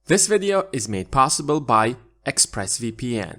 This video is made possible by ExpressVPN.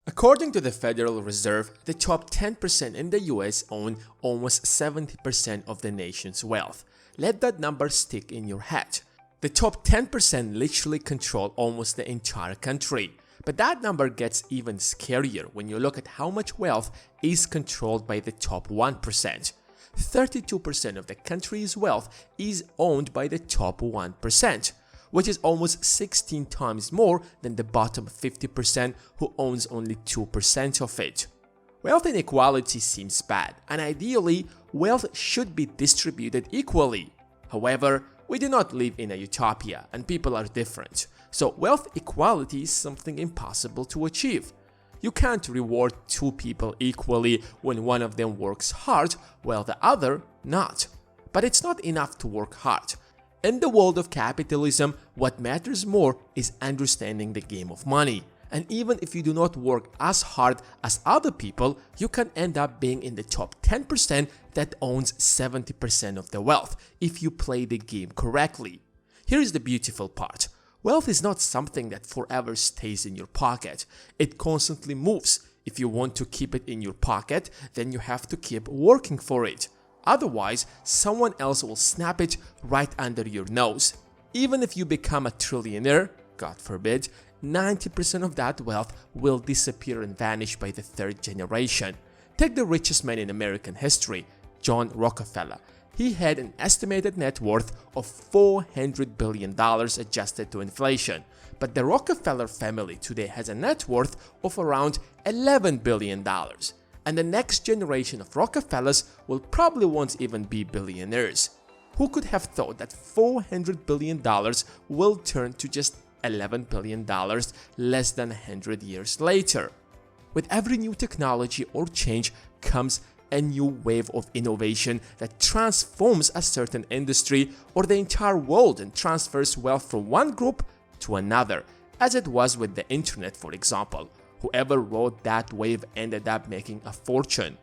According to the Federal Reserve, the top 10% in the US own almost 70% of the nation's wealth. Let that number stick in your head. The top 10% literally control almost the entire country. But that number gets even scarier when you look at how much wealth is controlled by the top 1%. 32% of the country's wealth is owned by the top 1%, which is almost 16 times more than the bottom 50% who owns only 2% of it. Wealth inequality seems bad, and ideally, wealth should be distributed equally. However, we do not live in a utopia, and people are different. So wealth equality is something impossible to achieve. You can't reward two people equally when one of them works hard while the other not. But it's not enough to work hard. In the world of capitalism, what matters more is understanding the game of money. And even if you do not work as hard as other people, you can end up being in the top 10% that owns 70% of the wealth if you play the game correctly. Here is the beautiful part. Wealth is not something that forever stays in your pocket. It constantly moves. If you want to keep it in your pocket, then you have to keep working for it. Otherwise, someone else will snap it right under your nose. Even if you become a trillionaire, God forbid, 90% of that wealth will disappear and vanish by the third generation. Take the richest man in American history, John Rockefeller. He had an estimated net worth of $400 billion adjusted to inflation. But the Rockefeller family today has a net worth of around $11 billion. And the next generation of Rockefellers will probably won't even be billionaires. Who could have thought that $400 billion will turn to just $11 billion less than 100 years later? With every new technology or change comes a new wave of innovation that transforms a certain industry or the entire world and transfers wealth from one group to another, as it was with the internet, for example. Whoever rode that wave ended up making a fortune.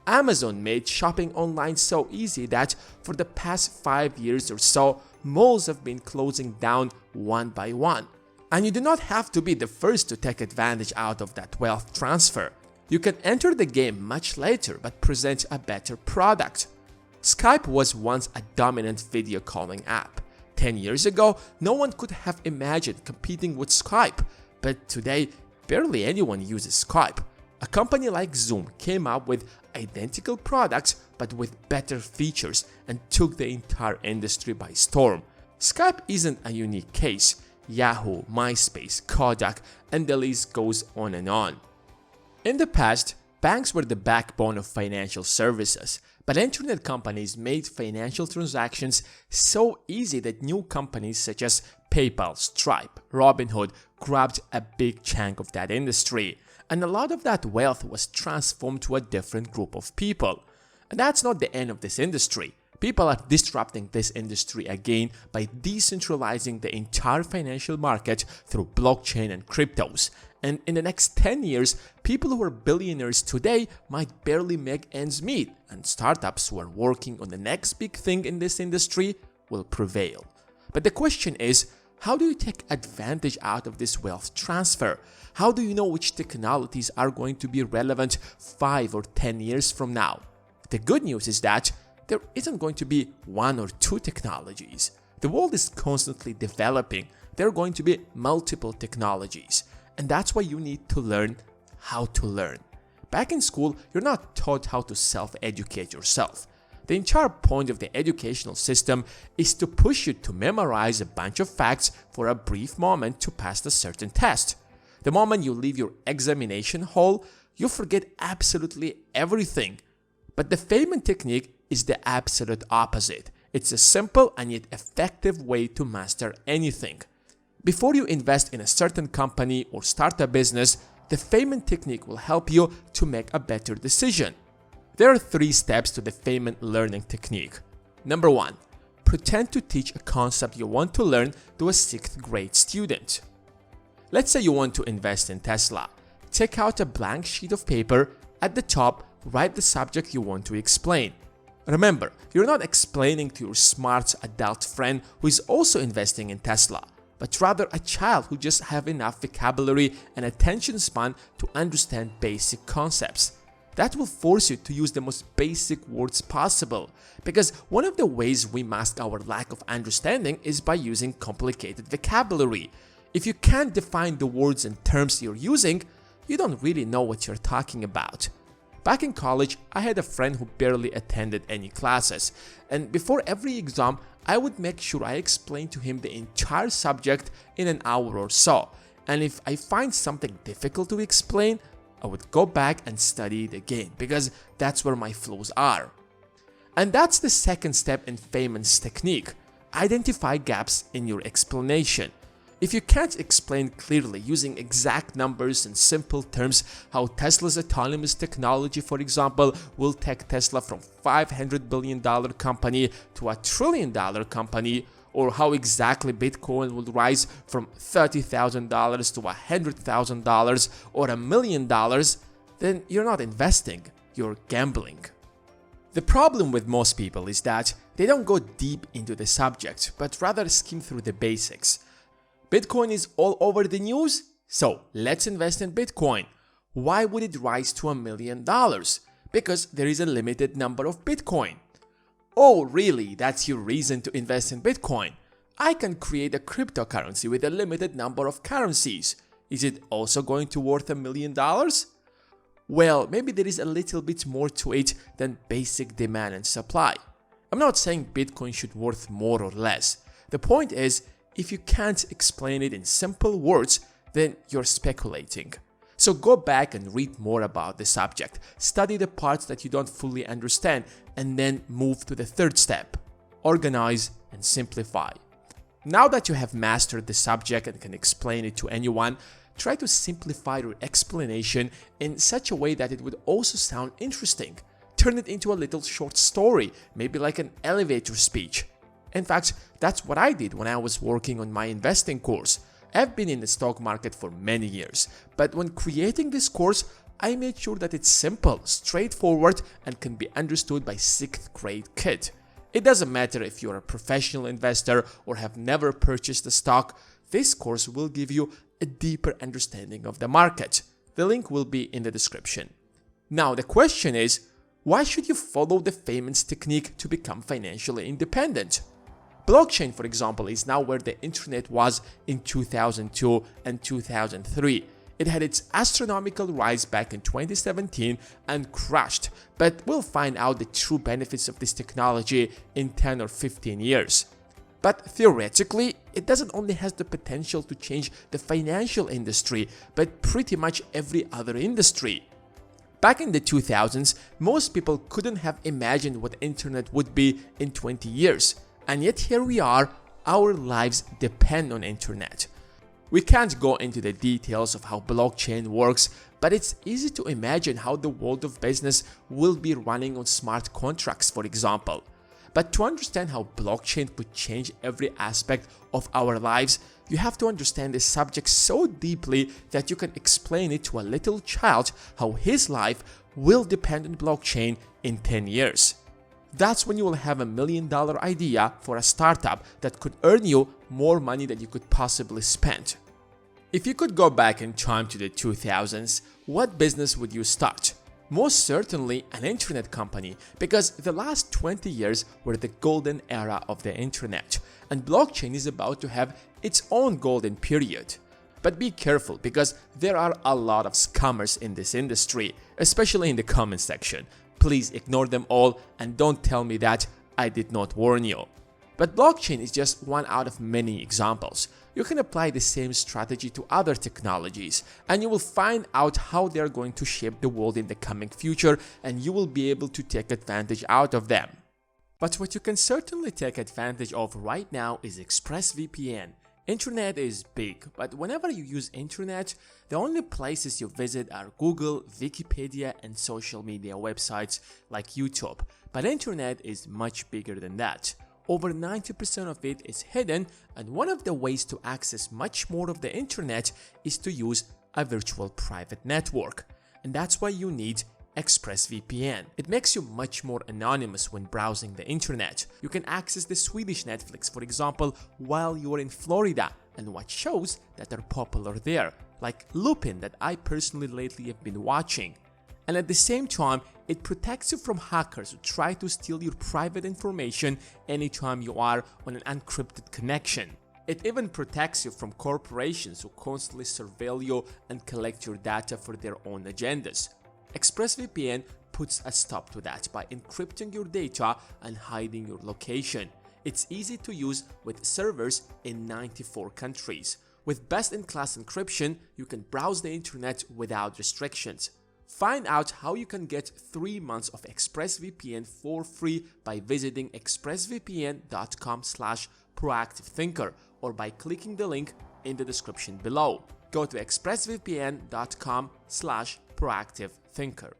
Amazon made shopping online so easy that for the past 5 years or so, malls have been closing down one by one. And you do not have to be the first to take advantage out of that wealth transfer. You can enter the game much later but present a better product. Skype was once a dominant video calling app. 10 years ago, no one could have imagined competing with Skype, but today, barely anyone uses Skype. A company like Zoom came up with identical products but with better features and took the entire industry by storm. Skype isn't a unique case. Yahoo, MySpace, Kodak, and the list goes on and on. In the past, banks were the backbone of financial services, but internet companies made financial transactions so easy that new companies such as PayPal, Stripe, Robinhood grabbed a big chunk of that industry, and a lot of that wealth was transformed to a different group of people. And that's not the end of this industry. People are disrupting this industry again by decentralizing the entire financial market through blockchain and cryptos. And in the next 10 years, people who are billionaires today might barely make ends meet, and startups who are working on the next big thing in this industry will prevail. But the question is, how do you take advantage out of this wealth transfer? How do you know which technologies are going to be relevant 5 or 10 years from now? The good news is that there isn't going to be one or two technologies. The world is constantly developing. There are going to be multiple technologies. And that's why you need to learn how to learn. Back in school, you're not taught how to self-educate yourself. The entire point of the educational system is to push you to memorize a bunch of facts for a brief moment to pass a certain test. The moment you leave your examination hall, you forget absolutely everything. But the Feynman technique is the absolute opposite. It's a simple and yet effective way to master anything. Before you invest in a certain company or start a business, the Feynman technique will help you to make a better decision. There are 3 steps to the Feynman learning technique. Number 1. Pretend to teach a concept you want to learn to a 6th grade student. Let's say you want to invest in Tesla. Take out a blank sheet of paper. At the top, write the subject you want to explain. Remember, you're not explaining to your smart adult friend who is also investing in Tesla, but rather a child who just have enough vocabulary and attention span to understand basic concepts. That will force you to use the most basic words possible, because one of the ways we mask our lack of understanding is by using complicated vocabulary. If you can't define the words and terms you're using, you don't really know what you're talking about. Back in college, I had a friend who barely attended any classes, and before every exam, I would make sure I explained to him the entire subject in an hour or so, and if I find something difficult to explain, I would go back and study it again, because that's where my flaws are. And that's the second step in Feynman's technique: identify gaps in your explanation. If you can't explain clearly using exact numbers and simple terms how Tesla's autonomous technology, for example, will take Tesla from $500 billion company to a $1 trillion company, or how exactly Bitcoin will rise from $30,000 to $100,000 or $1 million, then you're not investing, you're gambling. The problem with most people is that they don't go deep into the subject, but rather skim through the basics. Bitcoin is all over the news, so let's invest in Bitcoin. Why would it rise to $1 million? Because there is a limited number of Bitcoin. Oh, really? That's your reason to invest in Bitcoin? I can create a cryptocurrency with a limited number of currencies. Is it also going to worth $1 million? Well, maybe there is a little bit more to it than basic demand and supply. I'm not saying Bitcoin should worth more or less. The point is, if you can't explain it in simple words, then you're speculating. So go back and read more about the subject, study the parts that you don't fully understand, and then move to the third step: organize and simplify. Now that you have mastered the subject and can explain it to anyone, try to simplify your explanation in such a way that it would also sound interesting. Turn it into a little short story, maybe like an elevator speech. In fact, that's what I did when I was working on my investing course. I've been in the stock market for many years, but when creating this course, I made sure that it's simple, straightforward, and can be understood by 6th grade kid. It doesn't matter if you're a professional investor or have never purchased a stock, this course will give you a deeper understanding of the market. The link will be in the description. Now the question is, why should you follow the Feynman's technique to become financially independent? Blockchain, for example, is now where the internet was in 2002 and 2003. It had its astronomical rise back in 2017 and crashed, but we'll find out the true benefits of this technology in 10 or 15 years. But theoretically, it doesn't only has the potential to change the financial industry, but pretty much every other industry. Back in the 2000s, most people couldn't have imagined what the internet would be in 20 years. And yet here we are, our lives depend on internet. We can't go into the details of how blockchain works, but it's easy to imagine how the world of business will be running on smart contracts, for example. But to understand how blockchain could change every aspect of our lives, you have to understand the subject so deeply that you can explain it to a little child how his life will depend on blockchain in 10 years. That's when you will have $1 million idea for a startup that could earn you more money than you could possibly spend. If you could go back in time to the 2000s, what business would you start? Most certainly an internet company, because the last 20 years were the golden era of the internet, and blockchain is about to have its own golden period. But be careful, because there are a lot of scammers in this industry, especially in the comment section. Please ignore them all and don't tell me that I did not warn you. But blockchain is just one out of many examples. You can apply the same strategy to other technologies, and you will find out how they are going to shape the world in the coming future, and you will be able to take advantage out of them. But what you can certainly take advantage of right now is ExpressVPN. Internet is big, but whenever you use internet, the only places you visit are Google, Wikipedia, and social media websites like YouTube. But internet is much bigger than that. Over 90% of it is hidden, and one of the ways to access much more of the internet is to use a virtual private network. And that's why you need ExpressVPN. It makes you much more anonymous when browsing the internet. You can access the Swedish Netflix, for example, while you're in Florida and watch shows that are popular there, like Lupin that I personally lately have been watching. And at the same time, it protects you from hackers who try to steal your private information anytime you are on an encrypted connection. It even protects you from corporations who constantly surveil you and collect your data for their own agendas. ExpressVPN puts a stop to that by encrypting your data and hiding your location. It's easy to use with servers in 94 countries. With best-in-class encryption, you can browse the internet without restrictions. Find out how you can get 3 months of ExpressVPN for free by visiting expressvpn.com/proactivethinker or by clicking the link in the description below. Go to expressvpn.com/proactivethinker.